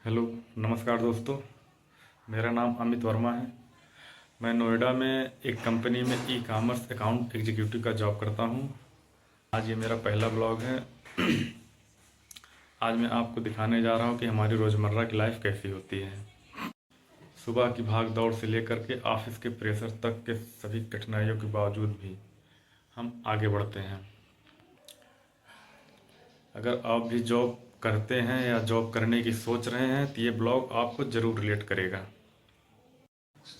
Hello, नमस्कार दोस्तों। मेरा नाम अमित वर्मा है। मैं नोएडा में एक कंपनी में ई कॉमर्स अकाउंट एग्जीक्यूटिव का जॉब करता हूं। आज ये मेरा पहला ब्लॉग है। आज मैं आपको दिखाने जा रहा हूं कि हमारी रोज़मर्रा की लाइफ कैसी होती है। सुबह की भाग दौड़ से लेकर के ऑफिस के प्रेशर तक के सभी कठिनाइयों के बावजूद भी हम आगे बढ़ते हैं। अगर आप भी जॉब करते हैं या जॉब करने की सोच रहे हैं तो ये ब्लॉग आपको ज़रूर रिलेट करेगा।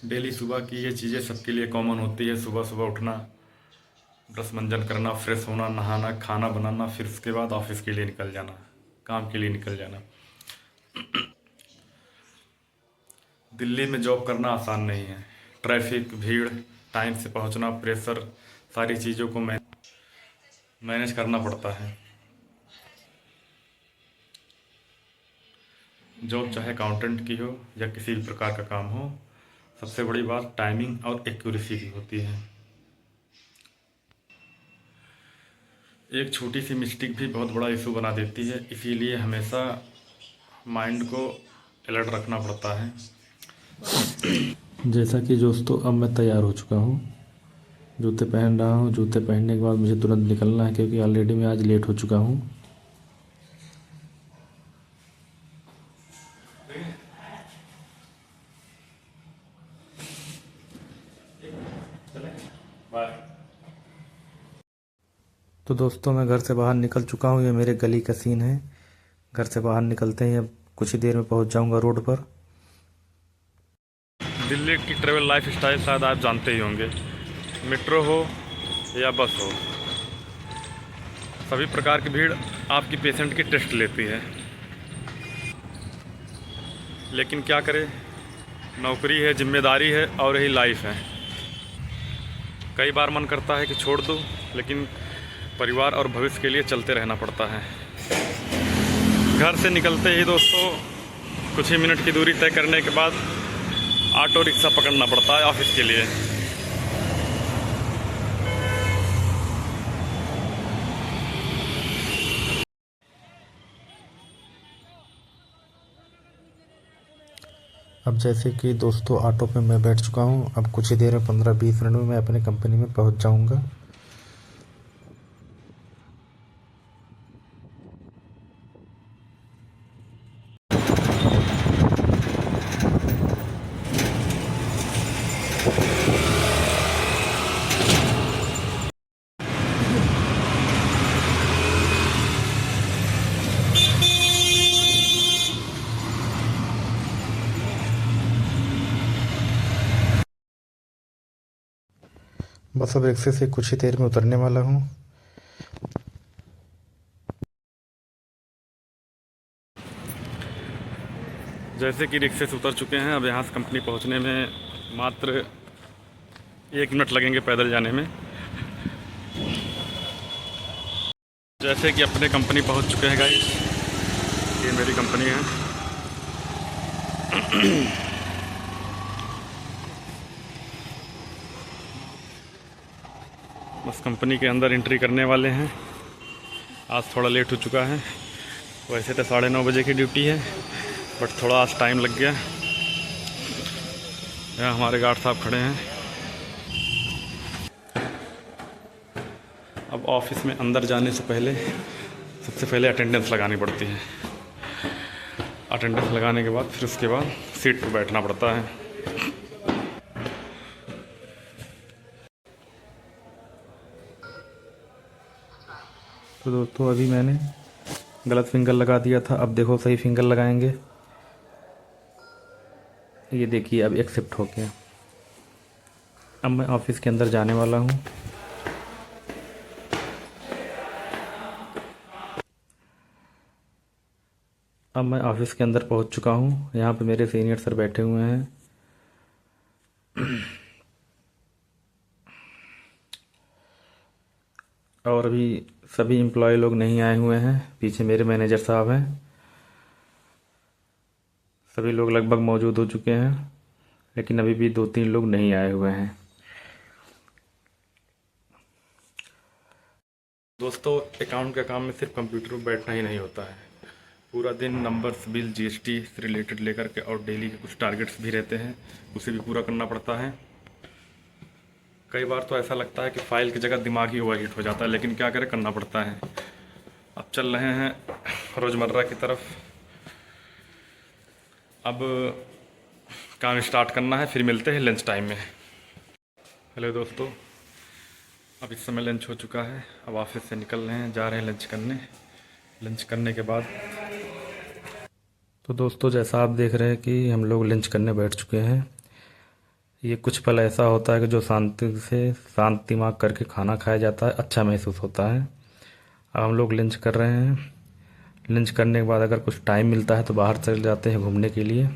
डेली सुबह की ये चीज़ें सबके लिए कॉमन होती है। सुबह सुबह उठना, ब्रश मंजन करना, फ्रेश होना, नहाना, खाना बनाना, फिर उसके बाद ऑफिस के लिए निकल जाना, काम के लिए निकल जाना। दिल्ली में जॉब करना आसान नहीं है। ट्रैफिक, भीड़, टाइम से पहुंचना, प्रेशर, सारी चीज़ों को मैनेज करना पड़ता है। जॉब चाहे अकाउंटेंट की हो या किसी भी प्रकार का काम हो, सबसे बड़ी बात टाइमिंग और एक्यूरेसी की होती है। एक छोटी सी मिस्टेक भी बहुत बड़ा इशू बना देती है, इसीलिए हमेशा माइंड को अलर्ट रखना पड़ता है। जैसा कि दोस्तों, अब मैं तैयार हो चुका हूँ, जूते पहन रहा हूँ। जूते पहनने के बाद मुझे तुरंत निकलना है क्योंकि ऑलरेडी मैं आज लेट हो चुका हूँ। तो दोस्तों, मैं घर से बाहर निकल चुका हूँ। ये मेरे गली का सीन है। घर से बाहर निकलते ही अब कुछ ही देर में पहुँच जाऊँगा रोड पर। दिल्ली की ट्रेवल लाइफ स्टाइल शायद आप जानते ही होंगे। मेट्रो हो या बस हो, सभी प्रकार की भीड़ आपकी पेशेंट की टेस्ट लेती है। लेकिन क्या करें, नौकरी है, जिम्मेदारी है और यही लाइफ है। कई बार मन करता है कि छोड़ दूं, लेकिन परिवार और भविष्य के लिए चलते रहना पड़ता है। घर से निकलते ही दोस्तों कुछ ही मिनट की दूरी तय करने के बाद ऑटो रिक्शा पकड़ना पड़ता है ऑफिस के लिए। अब जैसे कि दोस्तों, ऑटो पे मैं बैठ चुका हूँ। अब कुछ ही देर में 15-20 मिनट में मैं अपने कंपनी में पहुँच जाऊँगा। बस अब रिक्शे से कुछ ही देर में उतरने वाला हूँ। जैसे कि रिक्शे से उतर चुके हैं, अब यहाँ से कंपनी पहुँचने में मात्र 1 मिनट लगेंगे पैदल जाने में। जैसे कि अपने कंपनी पहुँच चुके हैं गाइस। ये मेरी कंपनी है। बस कंपनी के अंदर एंट्री करने वाले हैं। आज थोड़ा लेट हो चुका है। वैसे तो 9:30 बजे की ड्यूटी है, बट थोड़ा आज टाइम लग गया। यहाँ हमारे गार्ड साहब खड़े हैं। अब ऑफिस में अंदर जाने से पहले सबसे पहले अटेंडेंस लगानी पड़ती है। अटेंडेंस लगाने के बाद फिर उसके बाद सीट पर बैठना पड़ता है। तो दोस्तों, अभी मैंने गलत फिंगर लगा दिया था। अब देखो, सही फिंगर लगाएंगे। ये देखिए, अब एक्सेप्ट हो गया। अब मैं ऑफिस के अंदर जाने वाला हूँ। अब मैं ऑफिस के अंदर पहुँच चुका हूँ। यहाँ पे मेरे सीनियर सर बैठे हुए हैं। और अभी सभी एम्प्लॉय लोग नहीं आए हुए हैं। पीछे मेरे मैनेजर साहब हैं। सभी लोग लगभग मौजूद हो चुके हैं, लेकिन अभी भी 2-3 लोग नहीं आए हुए हैं। दोस्तों, अकाउंट का काम में सिर्फ कंप्यूटर पर बैठना ही नहीं होता है। पूरा दिन नंबर्स, बिल, जीएसटी से रिलेटेड लेकर के और डेली के कुछ टारगेट्स भी रहते हैं, उसे भी पूरा करना पड़ता है। कई बार तो ऐसा लगता है कि फ़ाइल की जगह दिमाग ही ओवरहीट हो जाता है, लेकिन क्या करें, करना पड़ता है। अब चल रहे हैं रोज़मर्रा की तरफ। अब काम स्टार्ट करना है, फिर मिलते हैं लंच टाइम में। हेलो दोस्तों, अब इस समय लंच हो चुका है। अब ऑफिस से निकल रहे हैं, जा रहे हैं लंच करने। लंच करने के बाद तो दोस्तों, जैसा आप देख रहे हैं कि हम लोग लंच करने बैठ चुके हैं। ये कुछ पल ऐसा होता है कि जो शांति से शांत दिमाग करके खाना खाया जाता है, अच्छा महसूस होता है। अब हम लोग लंच कर रहे हैं। लंच करने के बाद अगर कुछ टाइम मिलता है तो बाहर चले जाते हैं घूमने के लिए।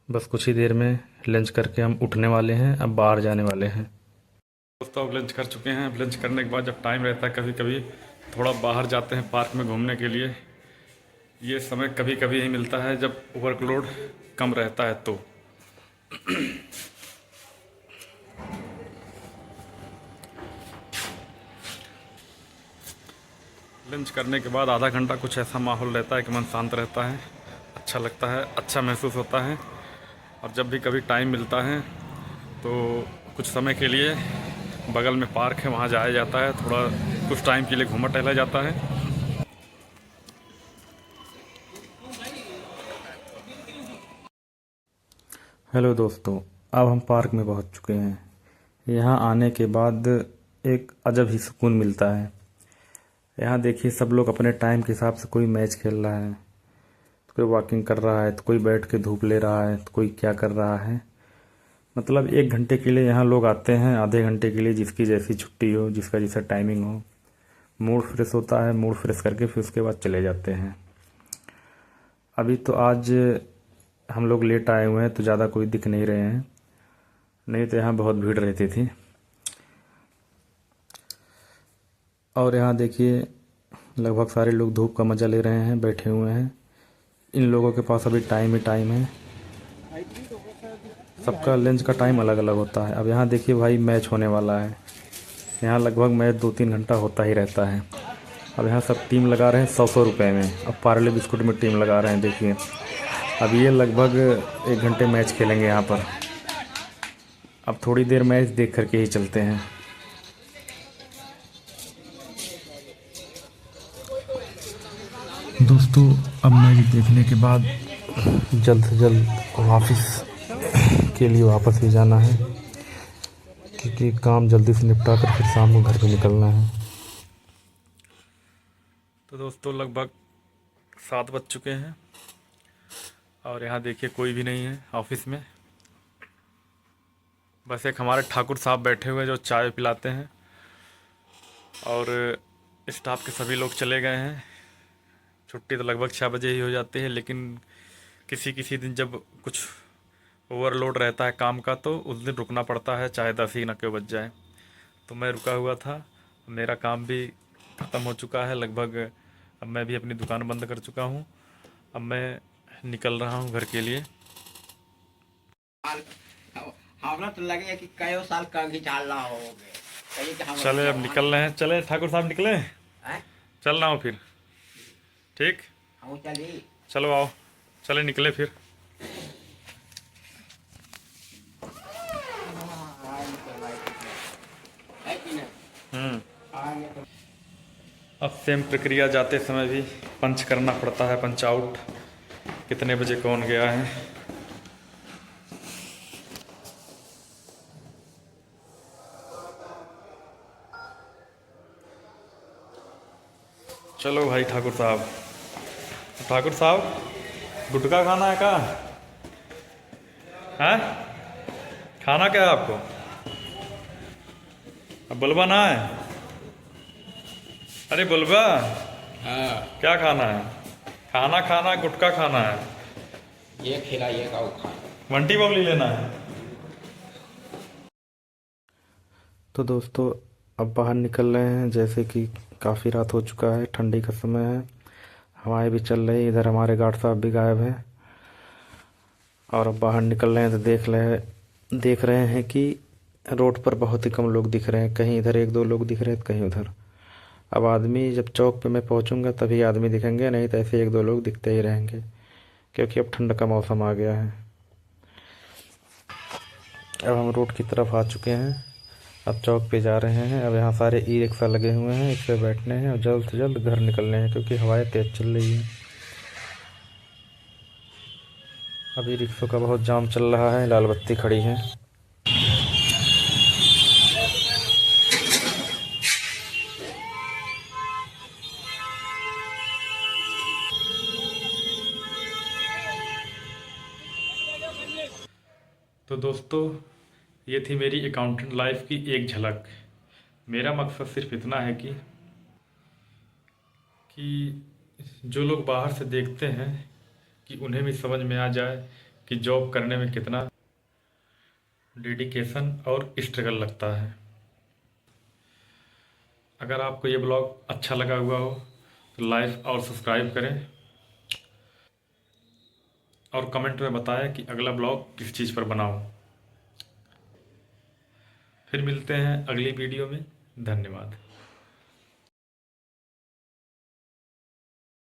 बस कुछ ही देर में लंच करके हम उठने वाले हैं, अब बाहर जाने वाले हैं। दोस्तों, अब लंच कर चुके हैं। अब लंच करने के बाद जब टाइम रहता है, कभी कभी थोड़ा बाहर जाते हैं पार्क में घूमने के लिए। ये समय कभी कभी ही मिलता है जब वर्कलोड कम रहता है तो। लंच करने के बाद आधा घंटा कुछ ऐसा माहौल रहता है कि मन शांत रहता है, अच्छा लगता है, अच्छा महसूस होता है। और जब भी कभी टाइम मिलता है तो कुछ समय के लिए बगल में पार्क है, वहाँ जाया जाता है। थोड़ा कुछ टाइम के लिए घूमा टहला जाता है। हेलो दोस्तों, अब हम पार्क में पहुँच चुके हैं। यहाँ आने के बाद एक अजब ही सुकून मिलता है। यहाँ देखिए, सब लोग अपने टाइम के हिसाब से, कोई मैच खेल रहा है, तो कोई वॉकिंग कर रहा है, तो कोई बैठ के धूप ले रहा है, तो कोई क्या कर रहा है। मतलब 1 घंटे के लिए यहाँ लोग आते हैं, आधे घंटे के लिए, जिसकी जैसी छुट्टी हो, जिसका जैसा टाइमिंग हो। मूड फ्रेश होता है, मूड फ्रेश करके फिर उसके बाद चले जाते हैं। अभी तो आज हम लोग लेट आए हुए हैं तो ज़्यादा कोई दिख नहीं रहे हैं, नहीं तो यहाँ बहुत भीड़ रहती थी। और यहाँ देखिए, लगभग सारे लोग धूप का मज़ा ले रहे हैं, बैठे हुए हैं। इन लोगों के पास अभी टाइम ही टाइम है। सबका लंच का टाइम अलग अलग होता है। अब यहाँ देखिए भाई, मैच होने वाला है। यहाँ लगभग मैच 2-3 घंटा होता ही रहता है। अब यहाँ सब टीम लगा रहे हैं 100-100 रुपये में। अब पार्ले बिस्कुट में टीम लगा रहे हैं, देखिए। अब ये लगभग 1 घंटे मैच खेलेंगे यहाँ पर। अब थोड़ी देर मैच देख करके ही चलते हैं। दोस्तों, अब मैच देखने के बाद जल्द से जल्द ऑफिस के लिए वापस भी जाना है, क्योंकि काम जल्दी से निपटा कर फिर शाम को घर पे निकलना है। तो दोस्तों, लगभग 7 बज चुके हैं और यहाँ देखिए कोई भी नहीं है ऑफिस में। बस एक हमारे ठाकुर साहब बैठे हुए हैं जो चाय पिलाते हैं, और स्टाफ के सभी लोग चले गए हैं। छुट्टी तो लगभग 6 बजे ही हो जाती है, लेकिन किसी किसी दिन जब कुछ ओवरलोड रहता है काम का तो उस दिन रुकना पड़ता है, चाहे 10 ही ना क्यों बज जाए। तो मैं रुका हुआ था। मेरा काम भी ख़त्म हो चुका है लगभग। अब मैं भी अपनी दुकान बंद कर चुका हूँ। अब मैं निकल रहा हूँ घर के लिए। हमरा तो लगे कि कई साल का घिचाल रहा हो गए। चले, अब निकल रहे हैं। चले ठाकुर साहब, निकले। चल रहा हूँ फिर। ठीक, चलो आओ, चले निकले फिर। अब सेम प्रक्रिया, जाते समय भी पंच करना पड़ता है, पंच आउट, कितने बजे कौन गया है। चलो भाई ठाकुर साहब। ठाकुर साहब, गुटखा खाना है का? है? खाना क्या है आपको? अब बुलवा ना है? अरे बुलवा, हाँ, क्या खाना है? खाना खाना है, गुटखा खाना है? ये खिला ये का खा। वंटी बबली लेना है? तो दोस्तों, अब बाहर निकल रहे हैं, जैसे कि काफ़ी रात हो चुका है, ठंडी का समय है, हवाएं भी चल रही। इधर हमारे गार्ड साहब भी गायब हैं। और अब बाहर निकल रहे हैं तो देख रहे हैं कि रोड पर बहुत ही कम लोग दिख रहे हैं, कहीं इधर एक दो लोग दिख रहे हैं तो कहीं उधर। अब आदमी जब चौक पे मैं पहुंचूंगा तभी आदमी दिखेंगे, नहीं तो ऐसे एक दो लोग दिखते ही रहेंगे, क्योंकि अब ठंड का मौसम आ गया है। अब हम रोड की तरफ आ चुके हैं, अब चौक पे जा रहे हैं। अब यहाँ सारे ई रिक्शा लगे हुए हैं, इस पे बैठने हैं और जल्द से जल्द घर निकलने हैं, क्योंकि हवाएं तेज़ चल रही हैं। अभी रिक्शों का बहुत जाम चल रहा है, लाल बत्ती खड़ी है। तो दोस्तों, ये थी मेरी अकाउंटेंट लाइफ की एक झलक। मेरा मकसद सिर्फ इतना है कि जो लोग बाहर से देखते हैं कि उन्हें भी समझ में आ जाए कि जॉब करने में कितना डेडिकेशन और स्ट्रगल लगता है। अगर आपको ये ब्लॉग अच्छा लगा हुआ हो तो लाइक और सब्सक्राइब करें, और कमेंट में बताएं कि अगला ब्लॉग किस चीज़ पर बनाऊं। फिर मिलते हैं अगली वीडियो में। धन्यवाद।